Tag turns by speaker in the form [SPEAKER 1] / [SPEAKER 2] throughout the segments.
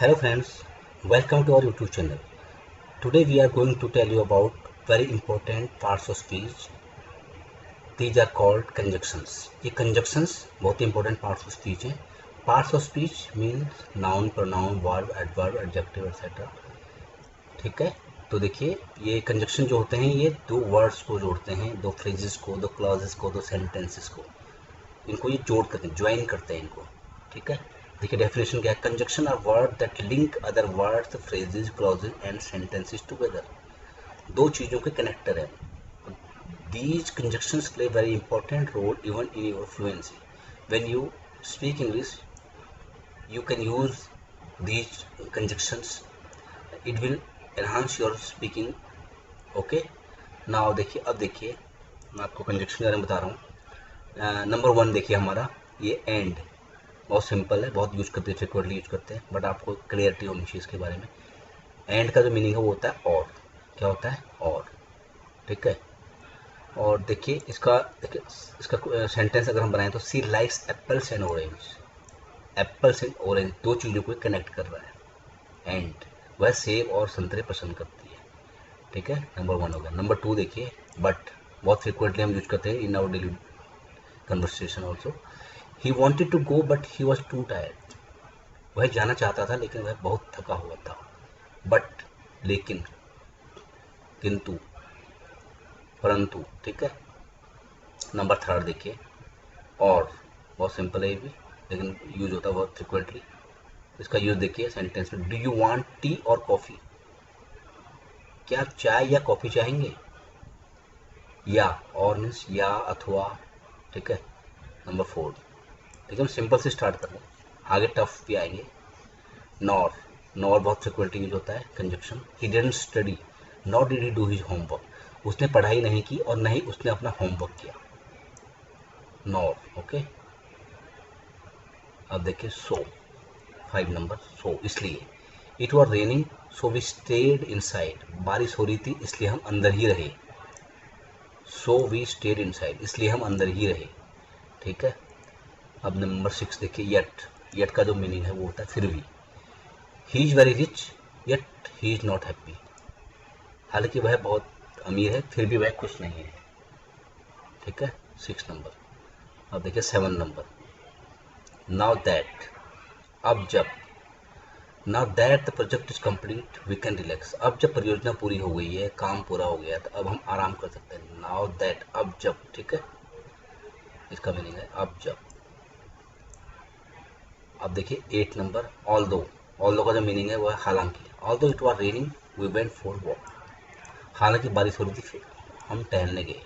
[SPEAKER 1] Hello friends, welcome to our YouTube channel. Today we are going to tell you about very important parts of speech. These are called conjunctions. ये conjunctions बहुत important parts of speech हैं. Parts of speech means noun, pronoun, verb, adverb, adjective, etc. ठीक है. तो देखिए ये conjunction जो होते हैं ये दो वर्ड्स को जोड़ते हैं, दो फ्रेजेस को, दो क्लॉजेस को, दो सेंटेंसेस को. इनको ये जोड़ करते हैं, ज्वाइन करते हैं इनको. ठीक है. देखिए डेफिनेशन क्या है. Conjunction are word that link other words, phrases, clauses and sentences together. दो चीज़ों के कनेक्टर है. These conjunctions play very important role even in your fluency. When you speak English you can use these conjunctions. It will enhance your speaking. Okay. now देखिए अब देखिए मैं आपको conjunction के बारे में बता रहा हूँ. नंबर 1 देखिए हमारा ये एंड बहुत सिंपल है, बहुत यूज करते हैं, फ्रिक्वेंटली यूज करते हैं, बट आपको क्लियरिटी होनी चाहिए इसके बारे में. एंड का जो मीनिंग है वो होता है और. क्या होता है? और. ठीक है. और देखिए इसका सेंटेंस अगर हम बनाएं तो she likes apples and orange. Apples and orange दो चीज़ों को कनेक्ट कर रहा है. एंड वह सेब और संतरे पसंद करती है. ठीक है. नंबर 1 हो गया. नंबर 2 देखिए बट. बहुत फ्रिक्वेंटली हम यूज करते हैं in our daily conversation also. He wanted to go but he was too tired. वह जाना चाहता था लेकिन वह बहुत थका हुआ था. बट, लेकिन, किंतु, परंतु. ठीक है. नंबर 3 देखिए और. बहुत सिंपल है ये भी लेकिन यूज होता है बहुत फ्रिक्वेंटली. इसका यूज देखिए सेंटेंस में. डू यू वांट टी और कॉफ़ी. क्या आप चाय या कॉफ़ी चाहेंगे? या और मीन्स या अथवा. ठीक है. नंबर 4. ठीक है. हम सिंपल से स्टार्ट कर रहे हैं, आगे टफ भी आएंगे. नॉर. नॉर बहुत फ्रिक्वेंटली यूज होता है conjunction. He didn't study nor did he do his homework. उसने पढ़ाई नहीं की और नहीं उसने अपना होमवर्क किया. नॉर. ओके. अब देखिए सो. 5 नंबर. सो इसलिए. It was raining so we stayed inside. बारिश हो रही थी इसलिए हम अंदर ही रहे. सो वी स्टेड इनसाइड इसलिए हम अंदर ही रहे. ठीक है. अब नंबर 6 देखिए येट. येट का जो मीनिंग है वो होता है फिर भी. He is very rich yet he is not happy. हालांकि वह बहुत अमीर है फिर भी वह खुश नहीं है. ठीक है. 6 नंबर. अब देखिए 7 नंबर. Now that. अब जब. Now that the project is complete we can relax. अब जब परियोजना पूरी हो गई है, काम पूरा हो गया, तो अब हम आराम कर सकते हैं. नाउ दैट अब जब. ठीक है. इसका मीनिंग है अब जब. अब देखिए 8 नंबर. ऑल दो. ऑल दो का जो मीनिंग है वो है हालांकि. Although it was raining we went for walk. हालांकि बारिश हो रही थी फिर हम टहलने गए.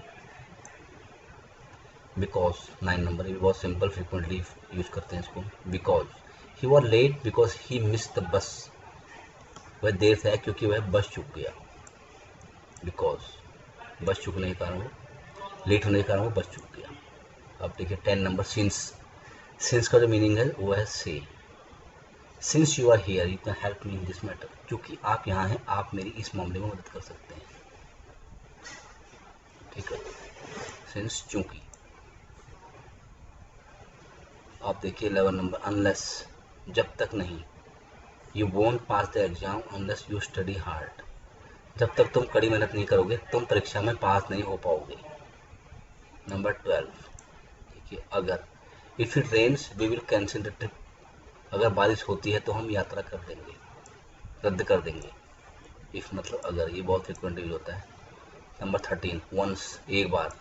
[SPEAKER 1] Because 9 number. ये भी बहुत सिंपल फ्रिक्वेंटली यूज करते हैं इसको. Because. He was late because he miss the bus. वह देर से आया क्योंकि वह बस चूक गया. बिकॉज बस चूकने के कारण वो, लेट होने के कारण वो बस चूक गया. अब देखिए 10 नंबर. सिंस. सिंस का जो मीनिंग है वो है से. Since you are here you can help me in this matter. क्योंकि आप यहाँ हैं आप मेरी इस मामले में मदद कर सकते हैं. ठीक है. सिंस चूंकि. आप देखिए 11 नंबर. अनलेस. जब तक नहीं. You won't pass the exam unless you study hard. जब तक तुम कड़ी मेहनत नहीं करोगे तुम परीक्षा में पास नहीं हो पाओगे. नंबर 12 देखिए अगर. If it rains we will cancel the trip. अगर बारिश होती है तो हम यात्रा कर देंगे, रद्द कर देंगे. इफ मतलब अगर. ये बहुत फ्रिक्वेंटली यूज होता है. नंबर 13. वंस. एक बार.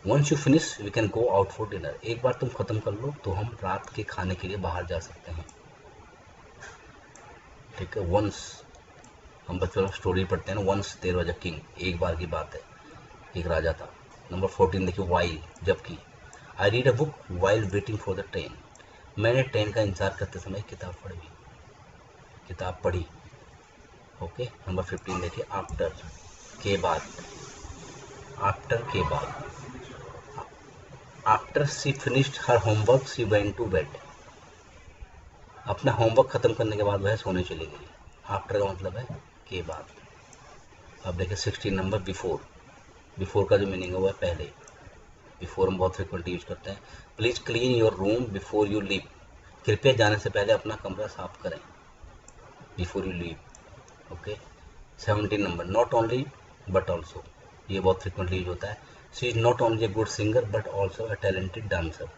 [SPEAKER 1] Once you finish we can go out for dinner. एक बार तुम खत्म कर लो तो हम रात के खाने के लिए बाहर जा सकते हैं. ठीक है. वंस. हम बच्चों में स्टोरी पढ़ते हैं ना. Once there was a king. एक बार की बात है, एक राजा था. नंबर 14 देखिए वाइल. जबकि. I read a book while waiting for the train. मैंने ट्रेन का इंतजार करते समय किताब पढ़ी. ओके. नंबर 15 देखिए आफ्टर. के बाद. आफ्टर के बाद. After she finished her homework she went to bed. अपना होमवर्क खत्म करने के बाद वह सोने चली गई. आफ्टर का मतलब है के बाद. अब देखिए 16 नंबर. बिफोर. बिफोर का जो मीनिंग है वो है पहले. बिफोर हम बहुत फ्रिक्वेंटली यूज करते हैं. Please clean your room before you leave. कृपया जाने से पहले अपना कमरा साफ करें. Before you leave. Okay. 17 number, not only but also, ये बहुत फ्रिक्वेंटली यूज होता है। She is not only a good singer but also a talented dancer.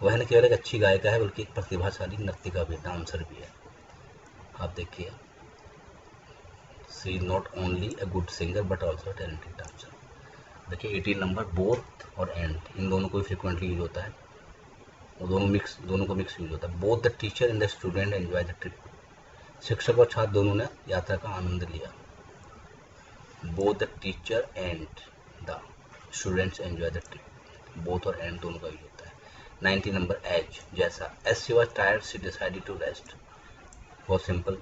[SPEAKER 1] वह न केवल एक अच्छी गायिका है बल्कि एक प्रतिभाशाली नर्तिका भी, डांसर भी है। आप देखिए, she is not only a good singer but also a talented dancer. देखिए 18 नंबर, बोथ और एंड, इन दोनों को फ्रिक्वेंटली यूज होता है, वो दोनों को मिक्स यूज होता है। Both the teacher and the student enjoy the trip, शिक्षक और छात्र दोनों ने यात्रा का आनंद लिया। Both the teacher and the students enjoy the trip, both और एंड दोनों का यूज होता है। 19 नंबर, एज, जैसा, as she was tired she decided to rest, बहुत सिंपल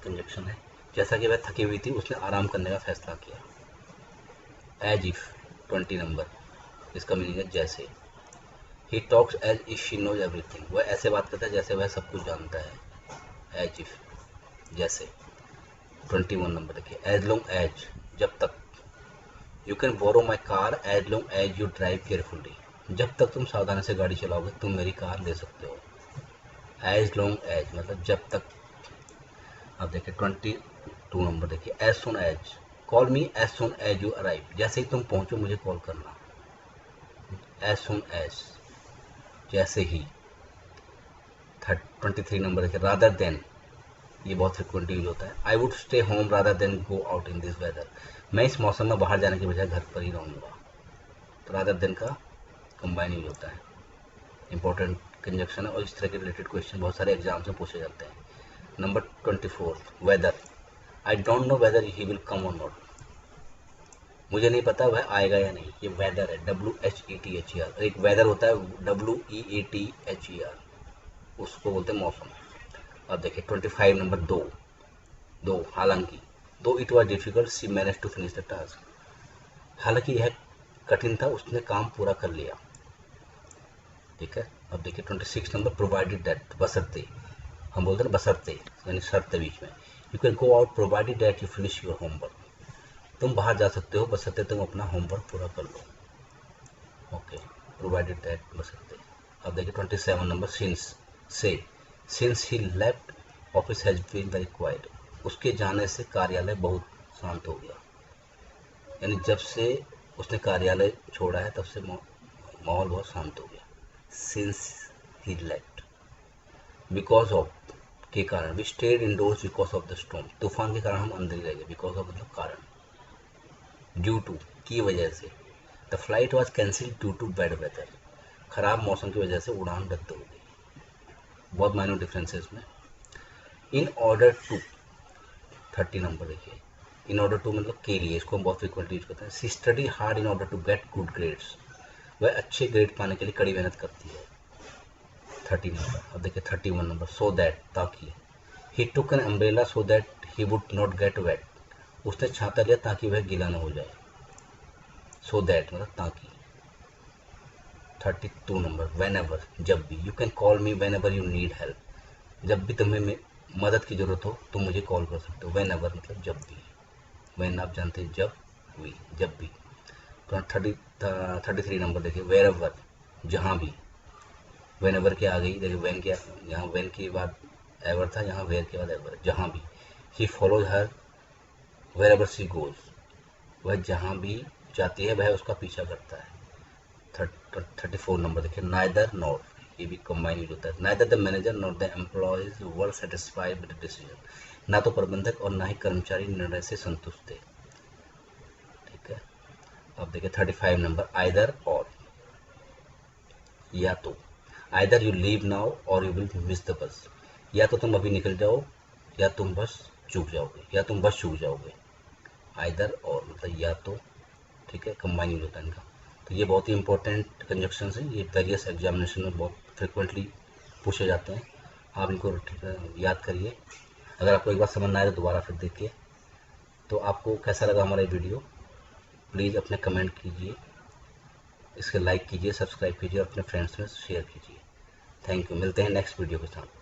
[SPEAKER 1] कंजक्शन है, जैसा कि वह थकी हुई थी उसने आराम करने का फैसला किया। एज इफ, 20 नंबर, इसका मीनिंग है जैसे। He talks as if she knows everything, वह ऐसे बात करता है जैसे वह सब कुछ जानता है। एज इफ, जैसे। 21 नंबर देखिए, एज लॉन्ग एज, जब तक। You can borrow my car as long as you drive carefully, जब तक तुम सावधानी से गाड़ी चलाओगे तुम मेरी कार ले सकते हो। एज लॉन्ग एज मतलब जब तक। अब देखिए 22 नंबर देखिए, as soon as, call me as soon as you arrive, जैसे ही तुम पहुंचो मुझे कॉल करना। एज सुन एज, जैसे ही। 23 नंबर देखिए, रादर देन, ये बहुत फ्रिक्वेंटली यूज होता है। I would stay home rather than go out in this weather, मैं इस मौसम में बाहर जाने के बजाय घर पर ही रहूँगा। तो रादर देन का कंबाइन यूज होता है, इंपॉर्टेंट कंजक्शन है और इस तरह के रिलेटेड क्वेश्चन बहुत सारे एग्जाम्स में पूछे जाते हैं। Number 24, whether, I don't know whether he will come or not, मुझे नहीं पता वह आएगा या नहीं, ये वेदर है, WHETHER, एक वेदर होता है WEATHER, उसको बोलते हैं मौसम। अब देखिए 25 नंबर, दो हालांकि, though it was difficult she manage to finish the task, हालांकि यह कठिन था उसने काम पूरा कर लिया। ठीक है। अब देखिए 26 नंबर, प्रोवाइडेड दैट, बशर्ते, हम बोलते हैं बशर्ते यानी शर्त बीच में। You can go out provided that you finish your homework, तुम बाहर जा सकते हो बशर्ते तुम अपना होमवर्क पूरा कर लो। ओके, प्रोवाइडेड दैट, बशर्ते। अब देखिए 27 नंबर, सिंस, से, since he left office has been very quiet, उसके जाने से कार्यालय बहुत शांत हो गया, यानी जब से उसने कार्यालय छोड़ा है तब से माहौल बहुत शांत हो गया। Since he left, because of, के कारण, we stayed indoors because of the storm, तूफान के कारण हम अंदर ही रह गए, बिकॉज ऑफ मतलब कारण। ड्यू टू, की वजह से, the flight was cancel due to bad weather, खराब मौसम की वजह से उड़ान रद्द हो गई। बहुत माइनर डिफरेंस है इसमें। इन ऑर्डर टू, 30 नंबर देखिए, इन ऑर्डर टू मतलब के लिए, इसको हम बहुत फ्रिक्वेंटली यूज करते हैं। She study hard in order to get good grades, वह अच्छे ग्रेड पाने के लिए कड़ी मेहनत करती है। 30 नंबर। अब देखिए 31 नंबर, सो दैट, ताकि, he took an umbrella so that he would not get wet, उसने छाता लिया ताकि वह गीला न हो जाए। सो दैट मतलब ताकि। 32 नंबर, वेन एवर, जब भी, you can call me when ever you need help, जब भी तुम्हें मदद की ज़रूरत हो तुम मुझे कॉल कर सकते हो। वेन एवर मतलब जब भी, वेन आप जानते हैं जब, वी जब भी। तो 33 नंबर देखिए, वेर एवर, जहाँ भी, वेन एवर के आ गई, देखिए वेन के, यहाँ वेन के बाद एवर था, यहाँ वेर के बाद एवर, जहाँ भी। He follows her wherever she goes, वह जहाँ भी जाती है वह उसका पीछा करता है। 34 नंबर देखिए, नाइदर नॉर, ये भी कंबाइन यूज होता है। Neither the manager nor the employees were satisfied with the decision, ना तो प्रबंधक और ना ही कर्मचारी निर्णय से संतुष्ट थे। ठीक है। अब देखिए 35 नंबर, आइदर और, या तो, आइदर यू लीव नाउ और यू विल मिस द बस, या तो तुम अभी निकल जाओ या तुम बस चूक जाओगे, या तुम बस चूक जाओगे। आइदर और मतलब या तो। ठीक है, कंबाइन यूज होता है इनका। तो ये बहुत ही इंपॉर्टेंट कंजक्शंस हैं, ये वेरियस एग्जामिनेशन में बहुत फ्रिक्वेंटली पूछे जाते हैं। आप इनको याद करिए। अगर आपको एक बार समझ ना आए तो दोबारा फिर देखिए। तो आपको कैसा लगा हमारा ये वीडियो, प्लीज़ अपने कमेंट कीजिए, इसके लाइक कीजिए, सब्सक्राइब कीजिए और अपने फ्रेंड्स में शेयर कीजिए। थैंक यू, मिलते हैं नेक्स्ट वीडियो के साथ।